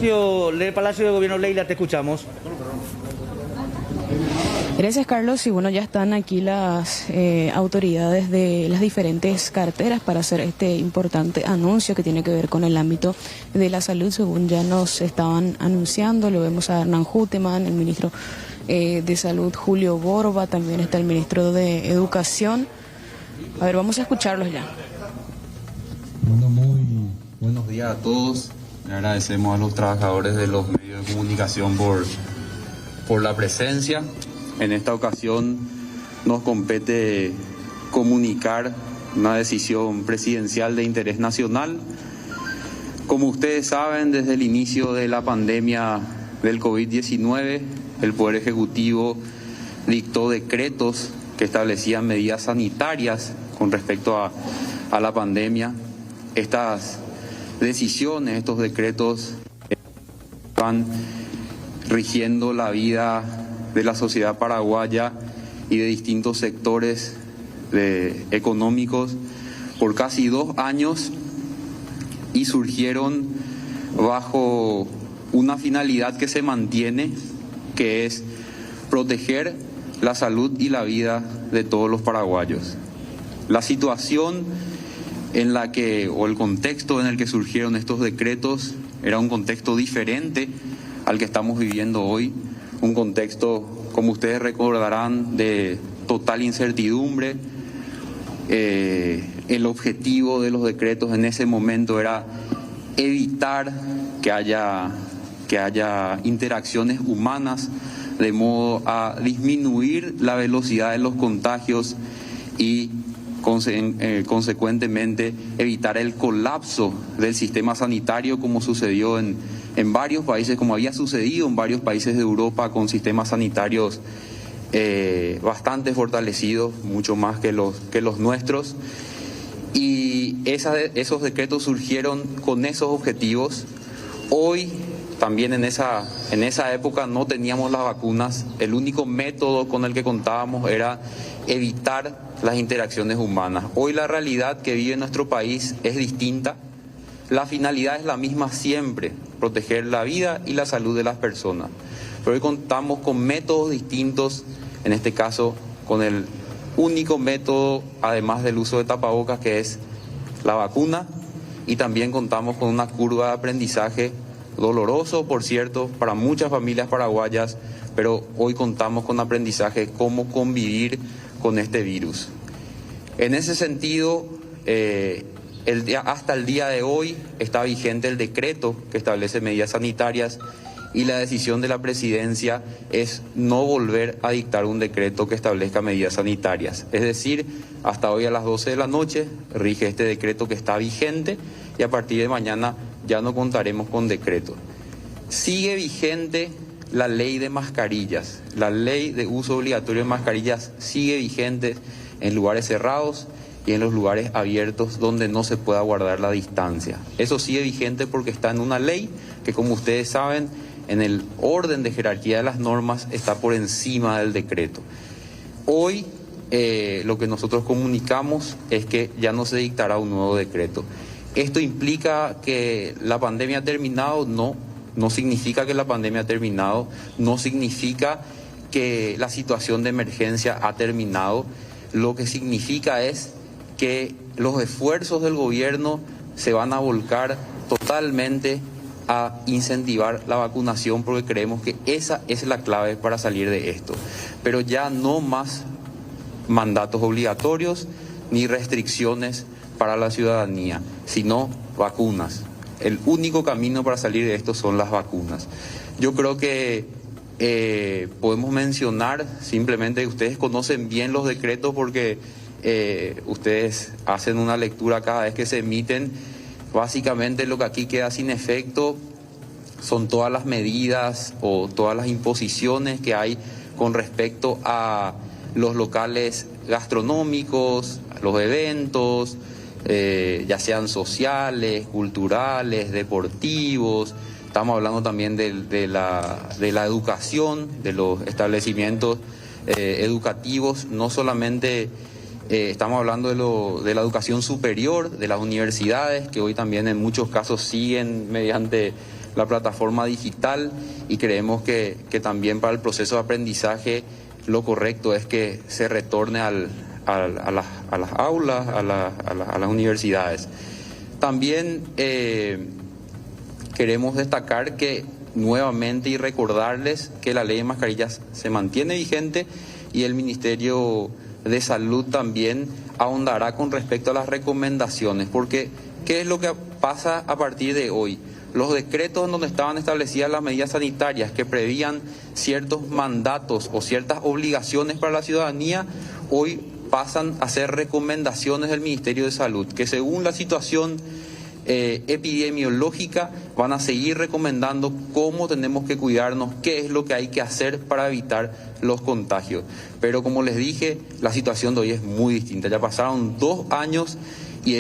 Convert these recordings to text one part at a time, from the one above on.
del Palacio de Gobierno. Leila, te escuchamos. Gracias, Carlos. Y bueno, ya están aquí las autoridades de las diferentes carteras para hacer este importante anuncio que tiene que ver con el ámbito de la salud, según ya nos estaban anunciando. Lo vemos a Hernán Huteman, el ministro de Salud Julio Borba, también está el ministro de Educación. A ver, vamos a escucharlos ya. Bueno, muy buenos días a todos. Le agradecemos a los trabajadores de los medios de comunicación por la presencia. En esta ocasión nos compete comunicar una decisión presidencial de interés nacional. Como ustedes saben, desde el inicio de la pandemia del COVID-19, el Poder Ejecutivo dictó decretos que establecían medidas sanitarias con respecto a la pandemia. Estas decisiones, estos decretos van rigiendo la vida de la sociedad paraguaya y de distintos sectores económicos por casi 2 años y surgieron bajo una finalidad que se mantiene, que es proteger la salud y la vida de todos los paraguayos. La situación en la que, o el contexto en el que surgieron estos decretos, era un contexto diferente al que estamos viviendo hoy, un contexto, como ustedes recordarán, de total incertidumbre. El objetivo de los decretos en ese momento era evitar que haya interacciones humanas, de modo a disminuir la velocidad de los contagios y consecuentemente evitar el colapso del sistema sanitario, como sucedió en varios países, como había sucedido en varios países de Europa, con sistemas sanitarios bastante fortalecidos, mucho más que los nuestros. Y esos decretos surgieron con esos objetivos. Hoy, también en esa época, no teníamos las vacunas. El único método con el que contábamos era evitar las interacciones humanas. Hoy la realidad que vive nuestro país es distinta. La finalidad es la misma siempre, proteger la vida y la salud de las personas. Pero hoy contamos con métodos distintos, en este caso con el único método, además del uso de tapabocas, que es la vacuna, y también contamos con una curva de aprendizaje doloroso, por cierto, para muchas familias paraguayas, pero hoy contamos con aprendizaje cómo convivir con este virus. En ese sentido, hasta el día de hoy está vigente el decreto que establece medidas sanitarias, y la decisión de la presidencia es no volver a dictar un decreto que establezca medidas sanitarias. Es decir, hasta hoy a las 12 de la noche rige este decreto que está vigente, y a partir de mañana ya no contaremos con decreto. Sigue vigente la ley de mascarillas. La ley de uso obligatorio de mascarillas sigue vigente en lugares cerrados y en los lugares abiertos donde no se pueda guardar la distancia. Eso sigue vigente porque está en una ley que, como ustedes saben, en el orden de jerarquía de las normas está por encima del decreto. Hoy lo que nosotros comunicamos es que ya no se dictará un nuevo decreto. ¿Esto implica que la pandemia ha terminado? No significa que la pandemia ha terminado, no significa que la situación de emergencia ha terminado. Lo que significa es que los esfuerzos del gobierno se van a volcar totalmente a incentivar la vacunación, porque creemos que esa es la clave para salir de esto. Pero ya no más mandatos obligatorios ni restricciones para la ciudadanía, sino vacunas. El único camino para salir de esto son las vacunas. Yo creo que podemos mencionar simplemente que ustedes conocen bien los decretos, porque ustedes hacen una lectura cada vez que se emiten. Básicamente lo que aquí queda sin efecto son todas las medidas o todas las imposiciones que hay con respecto a los locales gastronómicos, los eventos, ya sean sociales, culturales, deportivos. Estamos hablando también de la educación, de los establecimientos educativos. No solamente estamos hablando de la educación superior, de las universidades, que hoy también en muchos casos siguen mediante la plataforma digital y creemos que también para el proceso de aprendizaje lo correcto es que se retorne a las aulas, a las universidades. También queremos destacar que nuevamente y recordarles que la ley de mascarillas se mantiene vigente y el Ministerio de Salud también ahondará con respecto a las recomendaciones, porque ¿qué es lo que pasa a partir de hoy? Los decretos en donde estaban establecidas las medidas sanitarias que prevían ciertos mandatos o ciertas obligaciones para la ciudadanía, hoy pasan a ser recomendaciones del Ministerio de Salud, que según la situación epidemiológica van a seguir recomendando cómo tenemos que cuidarnos, qué es lo que hay que hacer para evitar los contagios. Pero como les dije, la situación de hoy es muy distinta. Ya pasaron 2 años y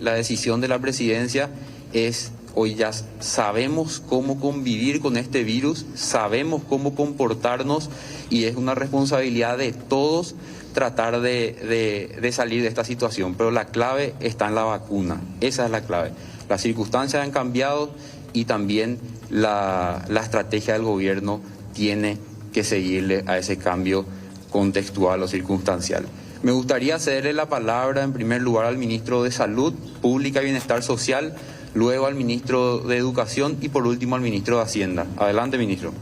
la decisión de la presidencia es: hoy ya sabemos cómo convivir con este virus, sabemos cómo comportarnos y es una responsabilidad de todos tratar de salir de esta situación. Pero la clave está en la vacuna, esa es la clave. Las circunstancias han cambiado y también la estrategia del gobierno tiene que seguirle a ese cambio contextual o circunstancial. Me gustaría cederle la palabra en primer lugar al ministro de Salud Pública y Bienestar Social, luego al ministro de Educación y por último al ministro de Hacienda. Adelante, ministro.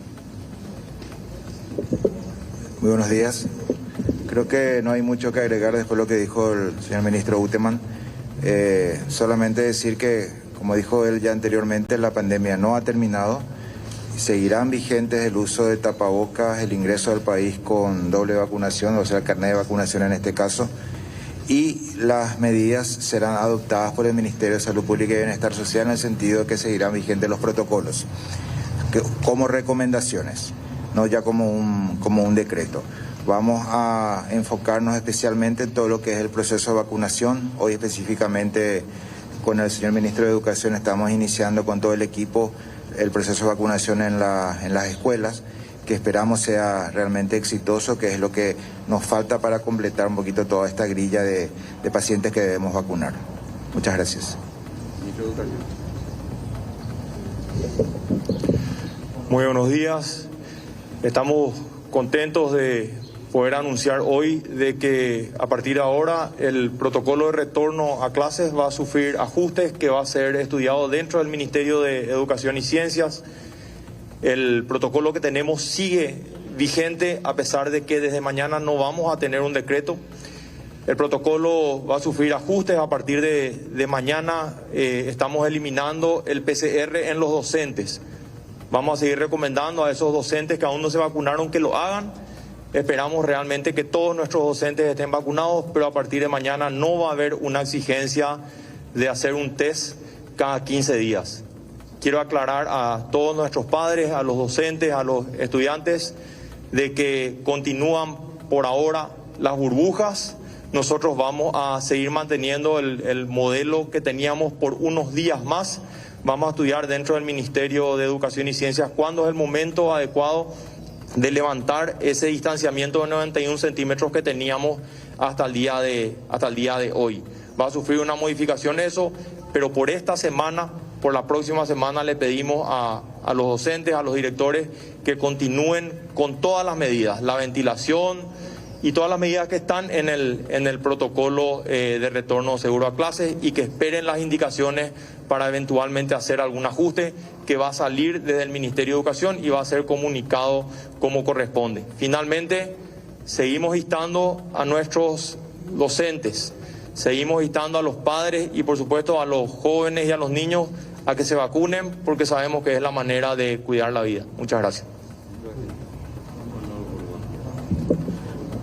Muy buenos días. Creo que no hay mucho que agregar después de lo que dijo el señor ministro Utemann. Solamente decir que, como dijo él ya anteriormente, la pandemia no ha terminado. Seguirán vigentes el uso de tapabocas, el ingreso al país con doble vacunación, o sea, el carnet de vacunación en este caso, y las medidas serán adoptadas por el Ministerio de Salud Pública y Bienestar Social en el sentido de que seguirán vigentes los protocolos como recomendaciones, no ya como un decreto. Vamos a enfocarnos especialmente en todo lo que es el proceso de vacunación. Hoy específicamente con el señor ministro de Educación estamos iniciando con todo el equipo el proceso de vacunación en las escuelas, que esperamos sea realmente exitoso, que es lo que nos falta para completar un poquito toda esta grilla de pacientes que debemos vacunar. Muchas gracias. Muy buenos días. Estamos contentos de poder anunciar hoy de que a partir de ahora el protocolo de retorno a clases va a sufrir ajustes que va a ser estudiado dentro del Ministerio de Educación y Ciencias. El protocolo que tenemos sigue vigente a pesar de que desde mañana no vamos a tener un decreto. El protocolo va a sufrir ajustes a partir de mañana. Estamos eliminando el PCR en los docentes. Vamos a seguir recomendando a esos docentes que aún no se vacunaron que lo hagan. Esperamos realmente que todos nuestros docentes estén vacunados, pero a partir de mañana no va a haber una exigencia de hacer un test cada 15 días. Quiero aclarar a todos nuestros padres, a los docentes, a los estudiantes, de que continúan por ahora las burbujas. Nosotros vamos a seguir manteniendo el modelo que teníamos por unos días más. Vamos a estudiar dentro del Ministerio de Educación y Ciencias cuándo es el momento adecuado de levantar ese distanciamiento de 91 centímetros que teníamos hasta el día de hoy. Va a sufrir una modificación eso, pero por esta semana, por la próxima semana, le pedimos a los docentes, a los directores, que continúen con todas las medidas, la ventilación y todas las medidas que están en el protocolo de retorno seguro a clases, y que esperen las indicaciones para eventualmente hacer algún ajuste que va a salir desde el Ministerio de Educación y va a ser comunicado como corresponde. Finalmente, seguimos instando a nuestros docentes, seguimos instando a los padres y por supuesto a los jóvenes y a los niños a que se vacunen, porque sabemos que es la manera de cuidar la vida. Muchas gracias.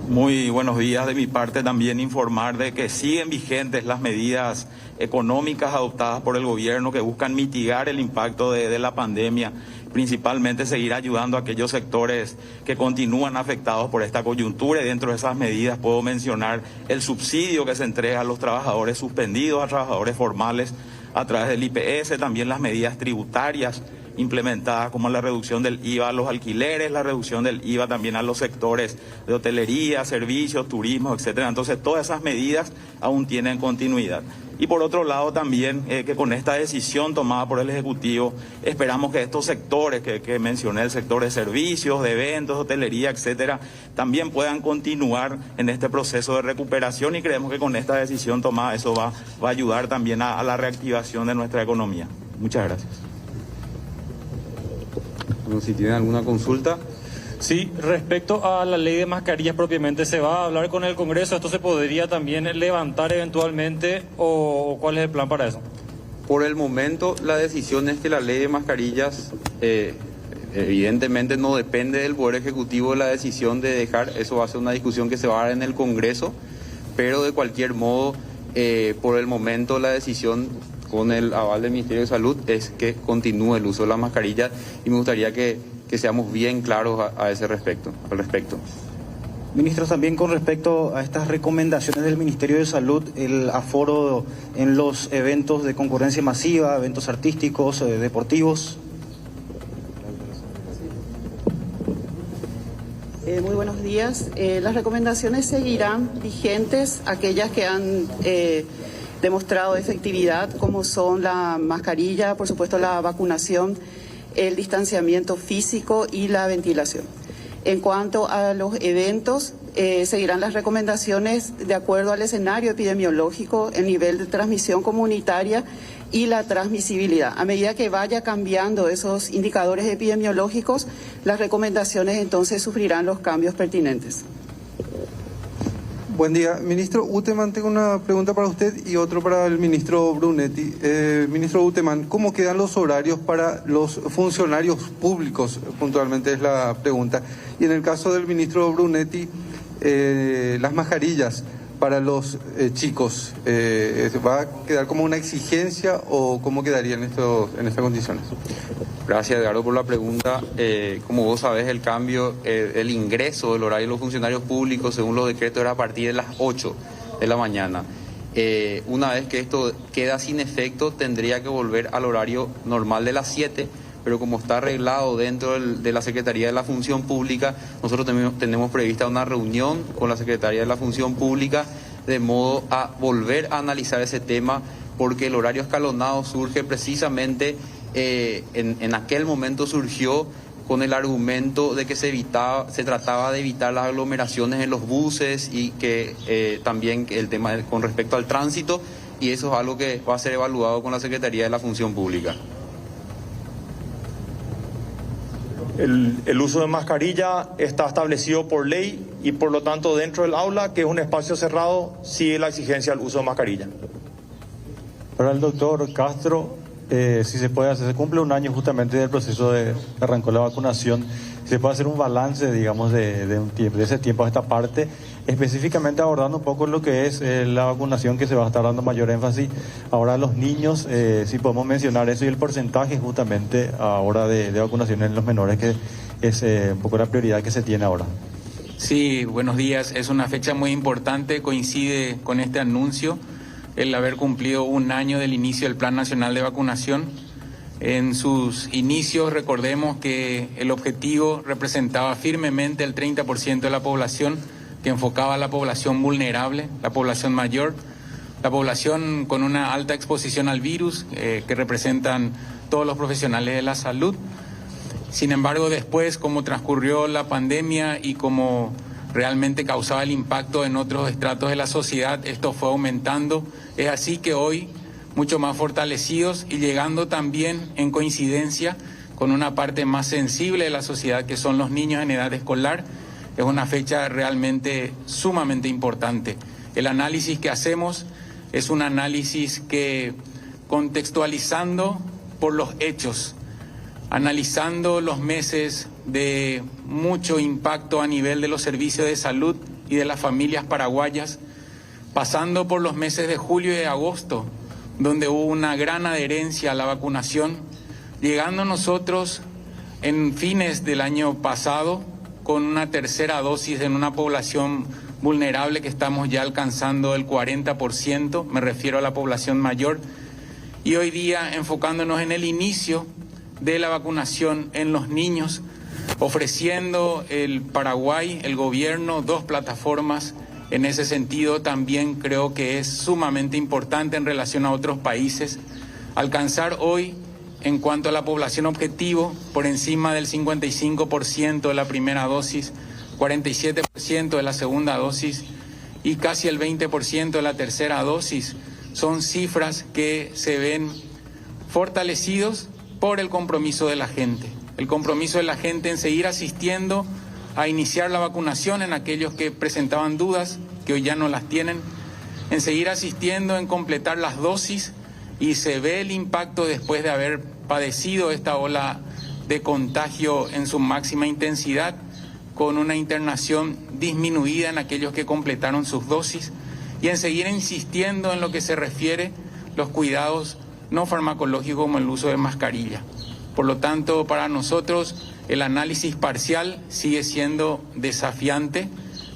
Muy buenos días. De mi parte también informar de que siguen vigentes las medidas económicas adoptadas por el gobierno que buscan mitigar el impacto de la pandemia, principalmente seguir ayudando a aquellos sectores que continúan afectados por esta coyuntura, y dentro de esas medidas puedo mencionar el subsidio que se entrega a los trabajadores suspendidos, a trabajadores formales a través del IPS, también las medidas tributarias implementadas como la reducción del IVA a los alquileres, la reducción del IVA también a los sectores de hotelería, servicios, turismo, etcétera. Entonces todas esas medidas aún tienen continuidad. Y por otro lado también que con esta decisión tomada por el Ejecutivo esperamos que estos sectores que mencioné, el sector de servicios, de eventos, hotelería, etcétera, también puedan continuar en este proceso de recuperación y creemos que con esta decisión tomada eso va a ayudar también a la reactivación de nuestra economía. Muchas gracias. Bueno, si tienen alguna consulta. Sí, respecto a la ley de mascarillas propiamente, ¿se va a hablar con el Congreso? ¿Esto se podría también levantar eventualmente o cuál es el plan para eso? Por el momento la decisión es que la ley de mascarillas evidentemente no depende del Poder Ejecutivo la decisión de dejar, eso va a ser una discusión que se va a dar en el Congreso, pero de cualquier modo por el momento la decisión con el aval del Ministerio de Salud es que continúe el uso de la mascarilla y me gustaría que seamos bien claros al respecto. Ministros, también con respecto a estas recomendaciones del Ministerio de Salud, el aforo en los eventos de concurrencia masiva, eventos artísticos, deportivos. Muy buenos días. Las recomendaciones seguirán vigentes, aquellas que han demostrado efectividad, como son la mascarilla, por supuesto la vacunación, el distanciamiento físico y la ventilación. En cuanto a los eventos, seguirán las recomendaciones de acuerdo al escenario epidemiológico, el nivel de transmisión comunitaria y la transmisibilidad. A medida que vaya cambiando esos indicadores epidemiológicos, las recomendaciones entonces sufrirán los cambios pertinentes. Buen día, ministro Utemann, tengo una pregunta para usted y otro para el ministro Brunetti. Ministro Utemann, ¿cómo quedan los horarios para los funcionarios públicos? Puntualmente es la pregunta. Y en el caso del ministro Brunetti, las mascarillas para los chicos, ¿va a quedar como una exigencia o cómo quedaría en estas condiciones? Gracias, Edgardo, por la pregunta. Como vos sabés, el cambio, el ingreso del horario de los funcionarios públicos, según los decretos, era a partir de las 8 de la mañana. Una vez que esto queda sin efecto, tendría que volver al horario normal de las 7, pero como está arreglado dentro de la Secretaría de la Función Pública, nosotros tenemos prevista una reunión con la Secretaría de la Función Pública, de modo a volver a analizar ese tema, porque el horario escalonado surge precisamente... En aquel momento surgió con el argumento de que se trataba de evitar las aglomeraciones en los buses y que también el tema con respecto al tránsito, y eso es algo que va a ser evaluado con la Secretaría de la Función Pública. El uso de mascarilla está establecido por ley y por lo tanto dentro del aula, que es un espacio cerrado, sigue la exigencia del uso de mascarilla. Para el doctor Castro, si se puede hacer, se cumple un año justamente del proceso de arrancó la vacunación, se puede hacer un balance, digamos, de ese tiempo a esta parte, específicamente abordando un poco lo que es la vacunación, que se va a estar dando mayor énfasis ahora a los niños, si podemos mencionar eso y el porcentaje justamente ahora de vacunación en los menores, que es un poco la prioridad que se tiene ahora. Sí, buenos días, es una fecha muy importante, coincide con este anuncio el haber cumplido un año del inicio del Plan Nacional de Vacunación. En sus inicios, recordemos que el objetivo representaba firmemente el 30% de la población, que enfocaba a la población vulnerable, la población mayor, la población con una alta exposición al virus, que representan todos los profesionales de la salud. Sin embargo, después, como transcurrió la pandemia y como realmente causaba el impacto en otros estratos de la sociedad, esto fue aumentando. Es así que hoy, mucho más fortalecidos y llegando también en coincidencia con una parte más sensible de la sociedad, que son los niños en edad escolar, es una fecha realmente sumamente importante. El análisis que hacemos es un análisis que, contextualizando por los hechos, analizando los meses de mucho impacto a nivel de los servicios de salud y de las familias paraguayas, pasando por los meses de julio y de agosto, donde hubo una gran adherencia a la vacunación, llegando nosotros en fines del año pasado con una tercera dosis en una población vulnerable que estamos ya alcanzando el 40%, me refiero a la población mayor, y hoy día enfocándonos en el inicio de la vacunación en los niños, ofreciendo el Paraguay, el gobierno, 2 plataformas En ese sentido, también creo que es sumamente importante en relación a otros países alcanzar hoy, en cuanto a la población objetivo, por encima del 55% de la primera dosis, 47% de la segunda dosis y casi el 20% de la tercera dosis. Son cifras que se ven fortalecidos por el compromiso de la gente. El compromiso de la gente en seguir asistiendo a iniciar la vacunación en aquellos que presentaban dudas, que hoy ya no las tienen, en seguir asistiendo en completar las dosis, y se ve el impacto después de haber padecido esta ola de contagio en su máxima intensidad, con una internación disminuida en aquellos que completaron sus dosis, y en seguir insistiendo en lo que se refiere los cuidados no farmacológicos como el uso de mascarilla. Por lo tanto, para nosotros el análisis parcial sigue siendo desafiante,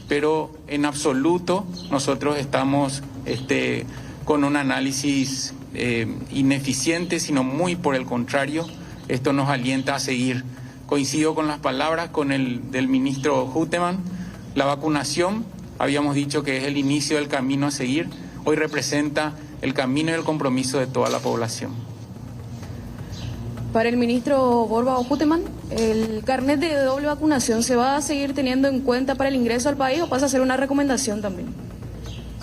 pero en absoluto nosotros estamos con un análisis ineficiente, sino muy por el contrario. Esto nos alienta a seguir. Coincido con las palabras del ministro Huteman. La vacunación, habíamos dicho que es el inicio del camino a seguir, hoy representa el camino y el compromiso de toda la población. Para el ministro Borba Huteman, ¿el carnet de doble vacunación se va a seguir teniendo en cuenta para el ingreso al país o pasa a ser una recomendación también?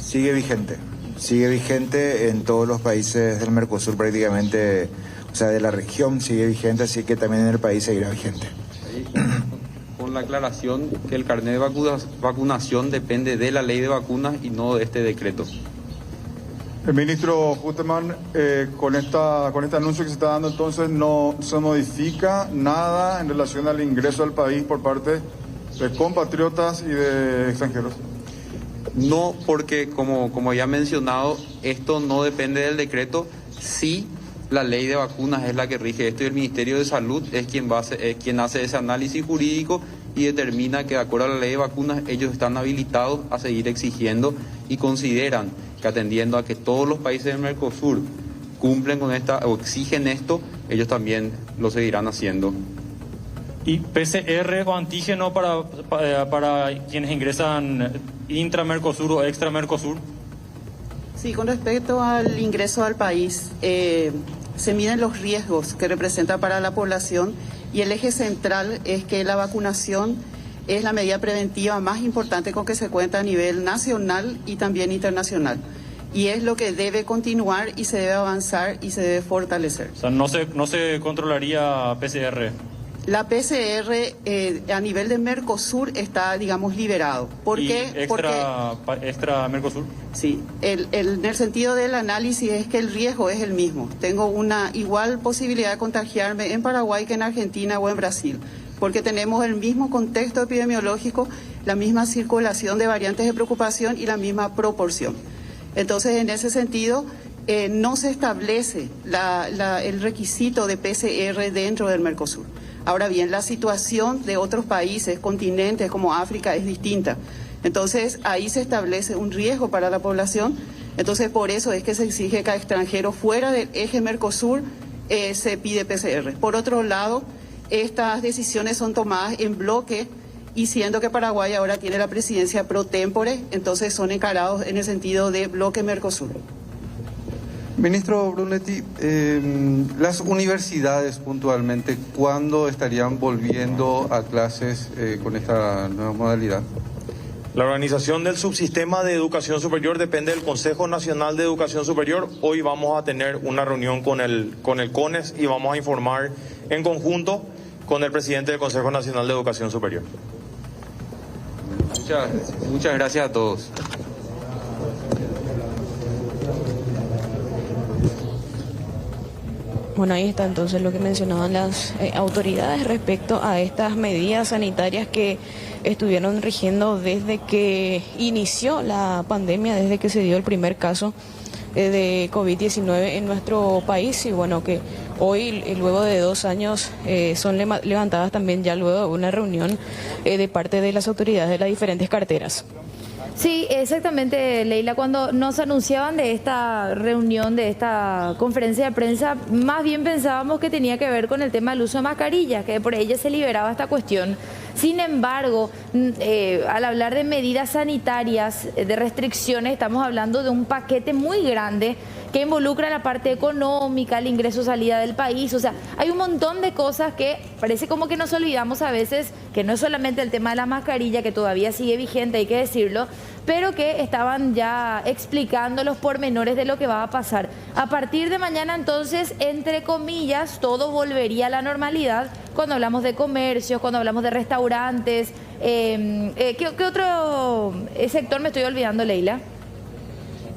Sigue vigente en todos los países del Mercosur prácticamente, o sea, de la región sigue vigente, así que también en el país seguirá vigente. Con la aclaración que el carnet de vacunación depende de la ley de vacunas y no de este decreto. El ministro Huteman, con este anuncio que se está dando, entonces no se modifica nada en relación al ingreso al país por parte de compatriotas y de extranjeros. No, porque como ya he mencionado, esto no depende del decreto. Sí, la ley de vacunas es la que rige esto y el Ministerio de Salud es quien hace ese análisis jurídico y determina que de acuerdo a la ley de vacunas ellos están habilitados a seguir exigiendo y consideran que atendiendo a que todos los países del Mercosur cumplen con esta o exigen esto, ellos también lo seguirán haciendo. ¿Y PCR o antígeno para quienes ingresan intra-Mercosur o extra-Mercosur? Sí, con respecto al ingreso al país, se miden los riesgos que representa para la población y el eje central es que la vacunación es la medida preventiva más importante con que se cuenta a nivel nacional y también internacional. Y es lo que debe continuar y se debe avanzar y se debe fortalecer. O sea, no se controlaría PCR. La PCR a nivel de Mercosur está, digamos, liberado. ¿Por qué? ¿Extra Mercosur? Sí, en el sentido del análisis es que el riesgo es el mismo. Tengo una igual posibilidad de contagiarme en Paraguay que en Argentina o en Brasil, porque tenemos el mismo contexto epidemiológico, la misma circulación de variantes de preocupación y la misma proporción. Entonces, en ese sentido, no se establece el requisito de PCR dentro del Mercosur. Ahora bien, la situación de otros países, continentes como África es distinta. Entonces, ahí se establece un riesgo para la población. Entonces, por eso es que se exige que a extranjeros fuera del eje Mercosur se pide PCR. Por otro lado, estas decisiones son tomadas en bloque y siendo que Paraguay ahora tiene la presidencia pro tempore, entonces son encarados en el sentido de bloque Mercosur. Ministro Brunetti, las universidades puntualmente, ¿cuándo estarían volviendo a clases con esta nueva modalidad? La organización del subsistema de educación superior depende del Consejo Nacional de Educación Superior. Hoy vamos a tener una reunión con el CONES y vamos a informar en conjunto con el presidente del Consejo Nacional de Educación Superior. Muchas gracias a todos. Bueno, ahí está entonces lo que mencionaban las autoridades respecto a estas medidas sanitarias que estuvieron rigiendo desde que inició la pandemia, desde que se dio el primer caso de COVID-19 en nuestro país y bueno, que hoy, luego de 2 años, son levantadas también ya luego de una reunión de parte de las autoridades de las diferentes carteras. Sí, exactamente, Leila. Cuando nos anunciaban de esta reunión, de esta conferencia de prensa, más bien pensábamos que tenía que ver con el tema del uso de mascarillas, que por ella se liberaba esta cuestión Sin embargo, al hablar de medidas sanitarias, de restricciones, estamos hablando de un paquete muy grande que involucra la parte económica, el ingreso-salida del país. O sea, hay un montón de cosas que parece como que nos olvidamos a veces, que no es solamente el tema de la mascarilla, que todavía sigue vigente, hay que decirlo, pero que estaban ya explicando los pormenores de lo que va a pasar. A partir de mañana, entonces, entre comillas, todo volvería a la normalidad cuando hablamos de comercios, cuando hablamos de restaurantes. ¿Qué otro sector me estoy olvidando, Leila?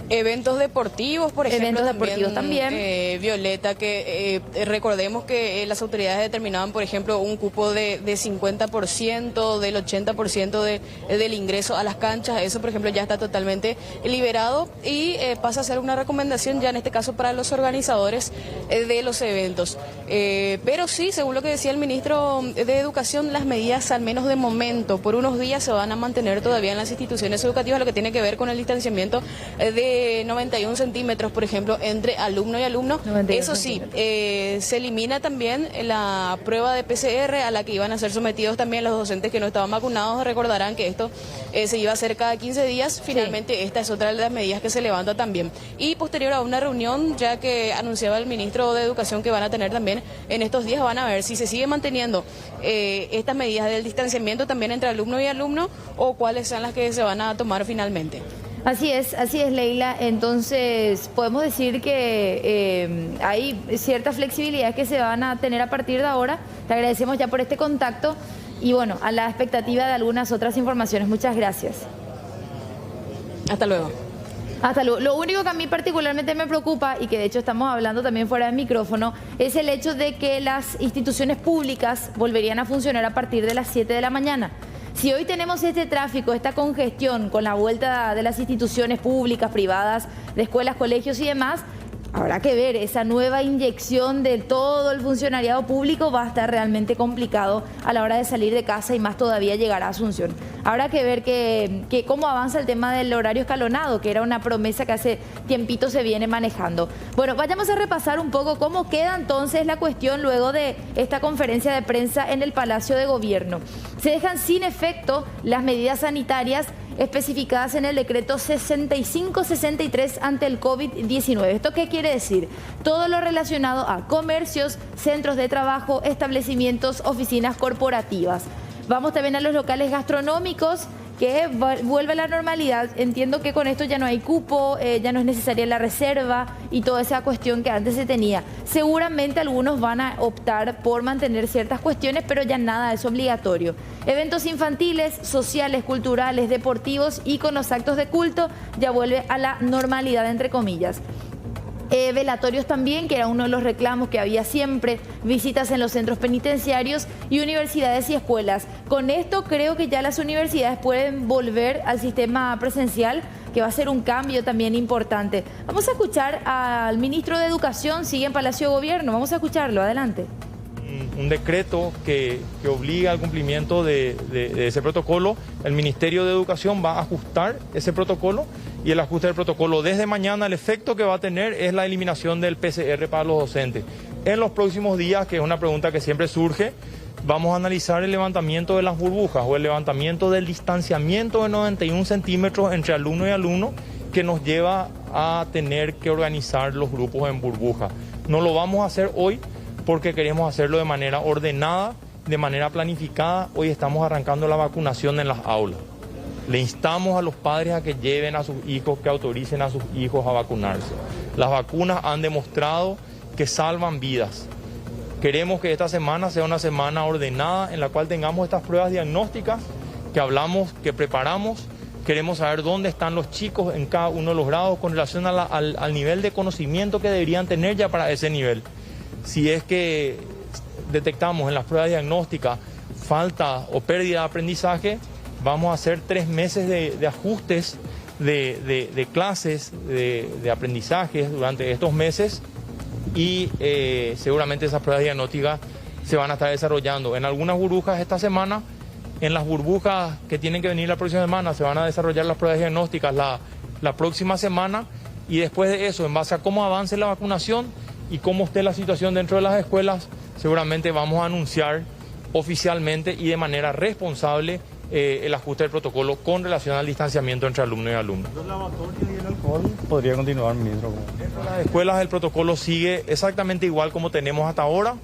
Eventos deportivos, por ejemplo, eventos deportivos también. Violeta, que recordemos que las autoridades determinaban, por ejemplo, un cupo de 50%, del 80% del ingreso a las canchas. Eso, por ejemplo, ya está totalmente liberado y pasa a ser una recomendación ya en este caso para los organizadores de los eventos. Pero sí, según lo que decía el ministro de Educación, las medidas, al menos de momento, por unos días se van a mantener todavía en las instituciones educativas, lo que tiene que ver con el distanciamiento de 91 centímetros, por ejemplo, entre alumno y alumno. Eso sí, se elimina también la prueba de PCR a la que iban a ser sometidos también los docentes que no estaban vacunados. Recordarán que esto se iba a hacer cada 15 días. Finalmente, sí, esta es otra de las medidas que se levanta también. Y posterior a una reunión, ya que anunciaba el ministro de Educación que van a tener también en estos días, van a ver si se sigue manteniendo estas medidas del distanciamiento también entre alumno y alumno o cuáles son las que se van a tomar finalmente. Así es, Leila. Entonces, podemos decir que hay cierta flexibilidad que se van a tener a partir de ahora. Te agradecemos ya por este contacto y bueno, a la expectativa de algunas otras informaciones. Muchas gracias. Hasta luego. Hasta luego. Lo único que a mí particularmente me preocupa, y que de hecho estamos hablando también fuera del micrófono, es el hecho de que las instituciones públicas volverían a funcionar a partir de las 7 de la mañana. Si hoy tenemos este tráfico, esta congestión con la vuelta de las instituciones públicas, privadas, de escuelas, colegios y demás, habrá que ver, esa nueva inyección de todo el funcionariado público va a estar realmente complicado a la hora de salir de casa y más todavía llegar a Asunción. Habrá que ver que cómo avanza el tema del horario escalonado, que era una promesa que hace tiempito se viene manejando. Bueno, vayamos a repasar un poco cómo queda entonces la cuestión luego de esta conferencia de prensa en el Palacio de Gobierno. Se dejan sin efecto las medidas sanitarias especificadas en el decreto 6563 ante el COVID-19. ¿Esto qué quiere decir? Todo lo relacionado a comercios, centros de trabajo, establecimientos, oficinas corporativas. Vamos también a los locales gastronómicos, que vuelve a la normalidad. Entiendo que con esto ya no hay cupo, ya no es necesaria la reserva y toda esa cuestión que antes se tenía. Seguramente algunos van a optar por mantener ciertas cuestiones, pero ya nada es obligatorio. Eventos infantiles, sociales, culturales, deportivos y con los actos de culto ya vuelve a la normalidad, entre comillas. Velatorios también, que era uno de los reclamos que había siempre, visitas en los centros penitenciarios y universidades y escuelas. Con esto creo que ya las universidades pueden volver al sistema presencial, que va a ser un cambio también importante. Vamos a escuchar al ministro de Educación, sigue en Palacio de Gobierno, vamos a escucharlo, adelante. Un decreto que obliga al cumplimiento de ese protocolo. El Ministerio de Educación va a ajustar ese protocolo y el ajuste del protocolo desde mañana, el efecto que va a tener es la eliminación del PCR para los docentes. En los próximos días, que es una pregunta que siempre surge, vamos a analizar el levantamiento de las burbujas o el levantamiento del distanciamiento de 91 centímetros entre alumno y alumno, que nos lleva a tener que organizar los grupos en burbuja. No lo vamos a hacer hoy porque queremos hacerlo de manera ordenada, de manera planificada. Hoy estamos arrancando la vacunación en las aulas. Le instamos a los padres a que lleven a sus hijos, que autoricen a sus hijos a vacunarse. Las vacunas han demostrado que salvan vidas. Queremos que esta semana sea una semana ordenada en la cual tengamos estas pruebas diagnósticas que hablamos, que preparamos. Queremos saber dónde están los chicos en cada uno de los grados con relación al nivel de conocimiento que deberían tener ya para ese nivel. Si es que detectamos en las pruebas diagnósticas falta o pérdida de aprendizaje, vamos a hacer 3 meses de ajustes de clases, de aprendizajes durante estos meses y seguramente esas pruebas diagnósticas se van a estar desarrollando en algunas burbujas esta semana. En las burbujas que tienen que venir la próxima semana se van a desarrollar las pruebas diagnósticas la próxima semana y después de eso, en base a cómo avance la vacunación y cómo esté la situación dentro de las escuelas, seguramente vamos a anunciar oficialmente y de manera responsable el ajuste del protocolo con relación al distanciamiento entre alumno y alumno. ¿Los lavatorios y el alcohol podría continuar, ministro? En las escuelas el protocolo sigue exactamente igual como tenemos hasta ahora.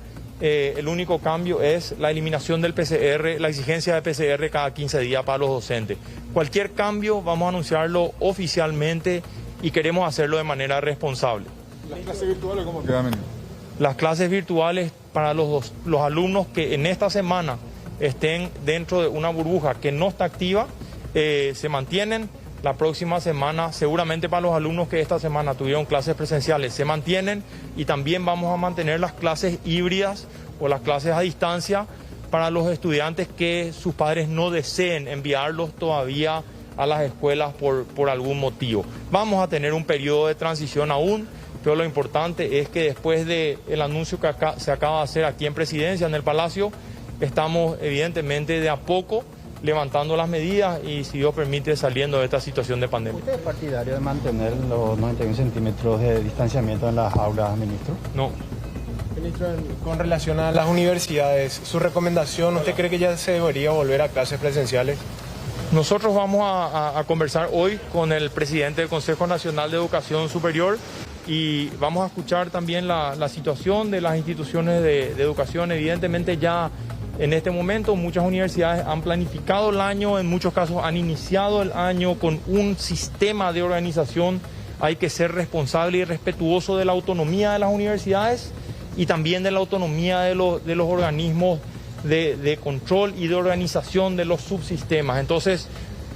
El único cambio es la eliminación del PCR, la exigencia de PCR cada 15 días para los docentes. Cualquier cambio vamos a anunciarlo oficialmente y queremos hacerlo de manera responsable. ¿Las clases virtuales cómo quedan? Las clases virtuales para los alumnos que en esta semana estén dentro de una burbuja que no está activa, se mantienen. La próxima semana, seguramente para los alumnos que esta semana tuvieron clases presenciales, se mantienen, y también vamos a mantener las clases híbridas o las clases a distancia para los estudiantes que sus padres no deseen enviarlos todavía a las escuelas por algún motivo. Vamos a tener un periodo de transición aún, pero lo importante es que después del anuncio que se acaba de hacer aquí en Presidencia, en el Palacio, estamos evidentemente de a poco levantando las medidas y, si Dios permite, saliendo de esta situación de pandemia. ¿Usted es partidario de mantener los 91 centímetros de distanciamiento en las aulas, ministro? No. Ministro, con relación a las universidades, ¿su recomendación, usted cree que ya se debería volver a clases presenciales? Nosotros vamos a conversar hoy con el presidente del Consejo Nacional de Educación Superior y vamos a escuchar también la situación de las instituciones de educación. Evidentemente ya en este momento muchas universidades han planificado el año, en muchos casos han iniciado el año con un sistema de organización. Hay que ser responsable y respetuoso de la autonomía de las universidades y también de la autonomía de los organismos de control y de organización de los subsistemas. Entonces,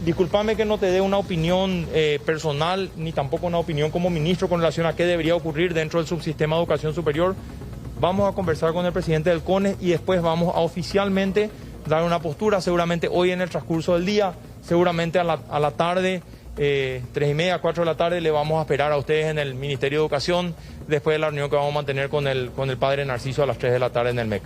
discúlpame que no te dé una opinión personal, ni tampoco una opinión como ministro con relación a qué debería ocurrir dentro del subsistema de educación superior. Vamos a conversar con el presidente del CONES y después vamos a oficialmente dar una postura, seguramente hoy en el transcurso del día, seguramente a la tarde, 3:30, 4 de la tarde, le vamos a esperar a ustedes en el Ministerio de Educación, después de la reunión que vamos a mantener con el padre Narciso a las 3 de la tarde en el MEC.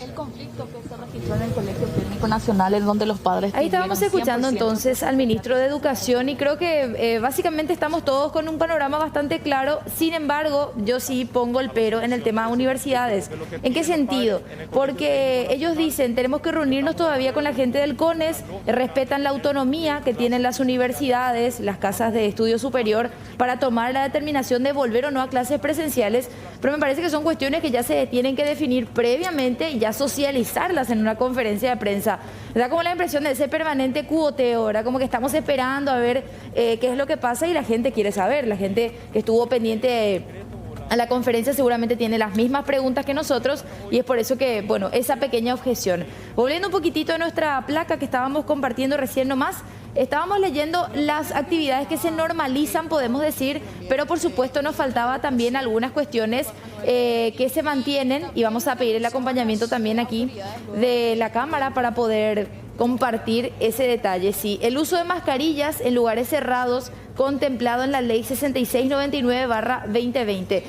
El conflicto que se registró en el Colegio Técnico Nacional, en donde los padres... Ahí estábamos escuchando entonces al ministro de Educación y creo que básicamente estamos todos con un panorama bastante claro. Sin embargo, yo sí pongo el pero en el tema de universidades. ¿En qué sentido? Porque ellos dicen, tenemos que reunirnos todavía con la gente del CONES, respetan la autonomía que tienen las universidades, las casas de estudio superior, para tomar la determinación de volver o no a clases presenciales, pero me parece que son cuestiones que ya se tienen que definir previamente y ya socializarlas en una conferencia de prensa. Da como la impresión de ese permanente cuoteo, ¿verdad? Como que estamos esperando a ver qué es lo que pasa y la gente quiere saber. La gente que estuvo pendiente a la conferencia seguramente tiene las mismas preguntas que nosotros y es por eso que, bueno, esa pequeña objeción. Volviendo un poquitito a nuestra placa que estábamos compartiendo recién nomás, estábamos leyendo las actividades que se normalizan, podemos decir, pero por supuesto nos faltaba también algunas cuestiones que se mantienen y vamos a pedir el acompañamiento también aquí de la Cámara para poder compartir ese detalle. Sí, el uso de mascarillas en lugares cerrados contemplado en la ley 6699/2020.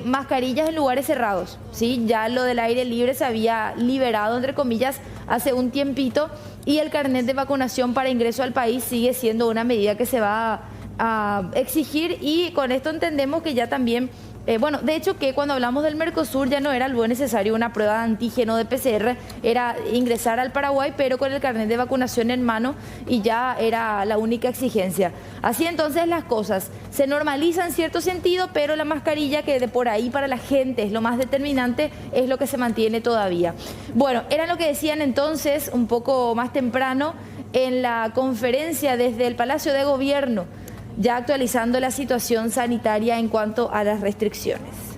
Mascarillas en lugares cerrados, ¿sí? Ya lo del aire libre se había liberado, entre comillas, hace un tiempito y el carnet de vacunación para ingreso al país sigue siendo una medida que se va a exigir y con esto entendemos que ya también... bueno, de hecho que cuando hablamos del Mercosur ya no era algo necesario una prueba de antígeno de PCR, era ingresar al Paraguay pero con el carnet de vacunación en mano y ya era la única exigencia. Así entonces las cosas se normalizan en cierto sentido, pero la mascarilla que de por ahí para la gente es lo más determinante, es lo que se mantiene todavía. Bueno, era lo que decían entonces un poco más temprano en la conferencia desde el Palacio de Gobierno, ya actualizando la situación sanitaria en cuanto a las restricciones.